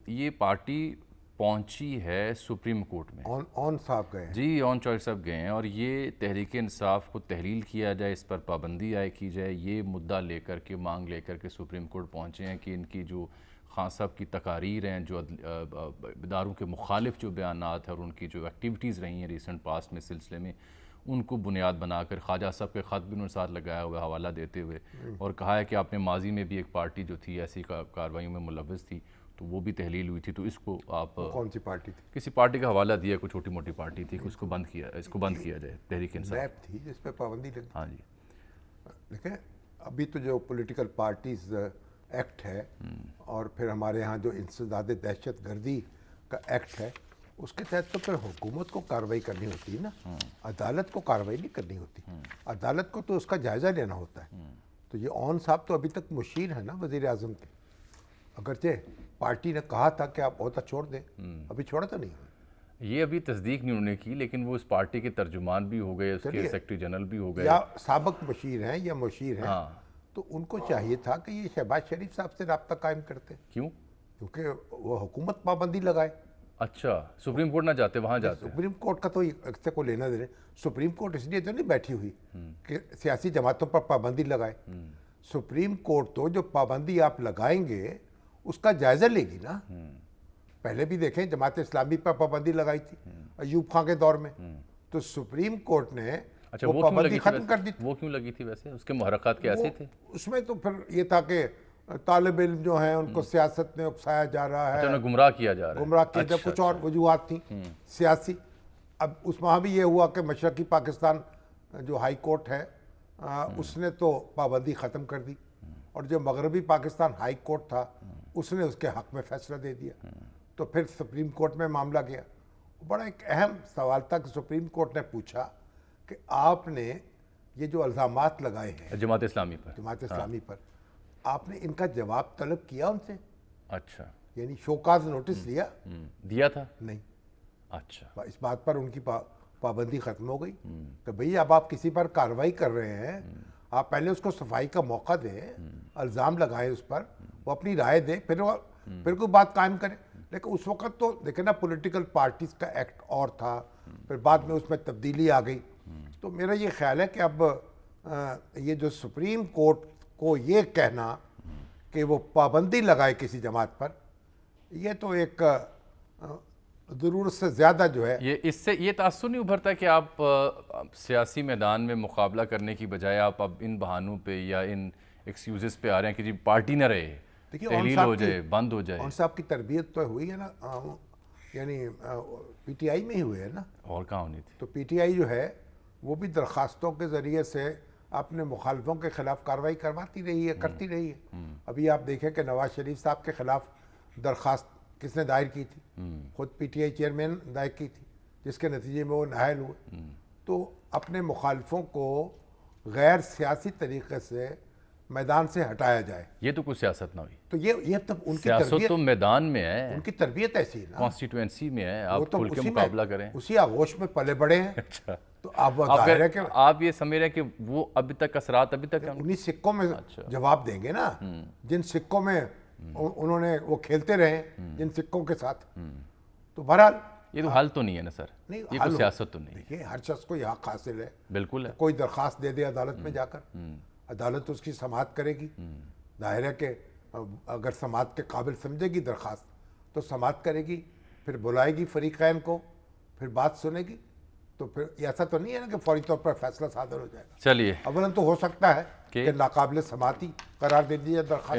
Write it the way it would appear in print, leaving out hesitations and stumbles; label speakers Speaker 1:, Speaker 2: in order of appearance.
Speaker 1: یہ پارٹی پہنچی ہے سپریم کورٹ میں.
Speaker 2: آن صاحب گئے ہیں
Speaker 1: جی آن چوائس صاحب گئے ہیں, اور یہ تحریک انصاف کو تحلیل کیا جائے, اس پر پابندی عائد کی جائے, یہ مدعا لے کر کے, مانگ لے کر کے سپریم کورٹ پہنچے ہیں کہ ان کی جو خان صاحب کی تقاریر ہیں, جو اداروں کے مخالف جو بیانات ہیں اور ان کی جو ایکٹیویٹیز رہی ہیں ریسنٹ پاس میں سلسلے میں, ان کو بنیاد بنا کر خواجہ صاحب کے خط بھی انہوں نے ساتھ لگایا ہوا حوالہ دیتے ہوئے, اور کہا ہے کہ آپ نے ماضی میں بھی ایک پارٹی جو تھی ایسی کارروائیوں میں ملوث تھی تو وہ بھی تحلیل ہوئی تھی, تو اس کو آپ
Speaker 2: کون سی پارٹی تھی؟
Speaker 1: کسی پارٹی کا حوالہ دیا, کوئی چھوٹی موٹی پارٹی تھی, اس کو بند کیا جائے تحریک انصاف.
Speaker 2: نیب تھی جس پہ پابندی لگی.
Speaker 1: ہاں جی
Speaker 2: دیکھیں ابھی تو جو پولیٹیکل پارٹیز ایکٹ ہے اور پھر ہمارے ہاں جو انسداد دہشت گردی کا ایکٹ ہے, اس کے تحت تو پھر حکومت کو کارروائی کرنی ہوتی ہے نا, عدالت کو کارروائی نہیں کرنی ہوتی. عدالت کو تو اس کا جائزہ لینا ہوتا ہے. تو یہ اون صاحب تو ابھی تک مشیر ہیں نا وزیر اعظم کے, اگرچہ پارٹی نے کہا تھا کہ آپ عہدہ چھوڑ دیں, ابھی چھوڑا تو نہیں.
Speaker 1: یہ ابھی تصدیق نہیں انہوں نے کی, لیکن وہ اس پارٹی کے ترجمان بھی ہو گئے, اس کے سیکرٹری جنرل بھی ہو گئے,
Speaker 2: یا سابق مشیر ہیں یا مشیر ہیں, تو ان کو چاہیے تھا کہ یہ شہباز شریف صاحب سے رابطہ قائم کرتے.
Speaker 1: کیوں؟
Speaker 2: کیونکہ وہ حکومت پابندی لگائے.
Speaker 1: اچھا, سپریم کورٹ نہ جاتے, وہاں جاتے.
Speaker 2: سپریم کورٹ کا تو اس سے کوئی لینا دینا. سپریم کورٹ اس لیے تو نہیں بیٹھی ہوئی کہ سیاسی جماعتوں پر پابندی لگائے. سپریم کورٹ تو جو پابندی آپ لگائیں گے اس کا جائزہ لے گی نا. پہلے بھی دیکھیں جماعت اسلامی پر پابندی لگائی تھی ایوب خان کے دور میں, تو سپریم کورٹ نے وہ پابندی ختم کر دی.
Speaker 1: وہ کیوں لگی تھی ویسے؟ اس کے محرکات کیسے تھے؟
Speaker 2: اس میں تو پھر یہ تھا کہ طالب علم جو ہیں ان کو سیاست میں اکسایا جا رہا ہے,
Speaker 1: انہیں گمراہ کیا جا رہا ہے.
Speaker 2: گمراہ کیا, جب کچھ اور وجوہات تھیں سیاسی. اب اس وہاں بھی یہ ہوا کہ مشرقی پاکستان جو ہائی کورٹ ہے اس نے تو پابندی ختم کر دی, اور جو مغربی پاکستان ہائی کورٹ تھا اس نے اس کے حق میں فیصلہ دے دیا. تو پھر سپریم کورٹ میں معاملہ گیا. بڑا ایک اہم سوال تھا کہ سپریم کورٹ نے پوچھا کہ آپ نے یہ جو الزامات لگائے ہیں
Speaker 1: جماعت اسلامی پر, آپ نے ان کا جواب طلب کیا ان سے؟ اچھا,
Speaker 2: یعنی شوکاز نوٹس دیا
Speaker 1: تھا؟
Speaker 2: نہیں.
Speaker 1: اچھا,
Speaker 2: اس بات پر ان کی پابندی ختم ہو گئی کہ بھئی اب آپ کسی پر کارروائی کر رہے ہیں, آپ پہلے اس کو صفائی کا موقع دیں, الزام لگائیں اس پر, وہ اپنی رائے دیں, پھر کوئی بات قائم کریں. لیکن اس وقت تو دیکھیں نا پولیٹیکل پارٹیز کا ایکٹ اور تھا, پھر بعد میں اس میں تبدیلی آ گئی. تو میرا یہ خیال ہے کہ اب یہ جو سپریم کورٹ کو یہ کہنا کہ وہ پابندی لگائے کسی جماعت پر, یہ تو ایک ضرورت سے زیادہ جو ہے.
Speaker 1: اس سے یہ تاثر نہیں ابھرتا کہ آپ سیاسی میدان میں مقابلہ کرنے کی بجائے آپ اب ان بہانوں پہ یا ان ایکسکیوزز پہ آ رہے ہیں کہ جی پارٹی نہ رہے, تحلیل ہو جائے, بند ہو جائے.
Speaker 2: اون صاحب کی تربیت تو ہوئی ہے نا, یعنی پی ٹی آئی میں ہی ہوئی ہے نا,
Speaker 1: اور کہاں ہونی تھی.
Speaker 2: تو پی ٹی آئی جو ہے وہ بھی درخواستوں کے ذریعے سے اپنے مخالفوں کے خلاف کارروائی کرواتی رہی ہے, کرتی رہی ہے. ابھی آپ دیکھیں کہ نواز شریف صاحب کے خلاف درخواست کس نے دائر کی تھی؟ خود پی ٹی آئی چیئرمین دائر کی تھی, جس کے نتیجے میں وہ نااہل ہوئے. تو اپنے مخالفوں کو غیر سیاسی طریقے سے میدان سے ہٹایا جائے,
Speaker 1: یہ تو کوئی سیاست نہ ہوئی.
Speaker 2: تو یہ تب ان کی
Speaker 1: سیاست تو میدان میں ہے,
Speaker 2: ان کی تربیت ایسی ہے نا,
Speaker 1: کانسٹیٹوینسی میں ہے, آپ کھل کے مقابلہ کریں.
Speaker 2: اسی آغوش میں پلے بڑے ہیں.
Speaker 1: اچھا,
Speaker 2: تو ظاہر ہے کہ
Speaker 1: آپ یہ سمجھ رہے ہیں کہ وہ ابھی تک اثرات ابھی تک
Speaker 2: انہی سکوں میں جواب دیں گے نا, جن سکوں میں انہوں نے وہ کھیلتے رہے, جن سکوں کے ساتھ. تو بہرحال
Speaker 1: یہ تو حل تو نہیں ہے نا سر, یہ تو سیاست تو نہیں.
Speaker 2: دیکھیے ہر شخص کو یہ حق حاصل ہے,
Speaker 1: بالکل ہے,
Speaker 2: کوئی درخواست دے دے عدالت میں جا کر, عدالت اس کی سماعت کرے گی. ظاہر ہے کہ اگر سماعت کے قابل سمجھے گی درخواست تو سماعت کرے گی, پھر بلائے گی فریقین کو, پھر بات سنے گی. تو پھر ایسا تو نہیں ہے نا کہ فوری طور پر فیصلہ صادر ہو جائے گا.
Speaker 1: چلیے,
Speaker 2: اولاً تو ہو سکتا ہے کہ ناقابل سماعتی قرار دے دیا درخواست.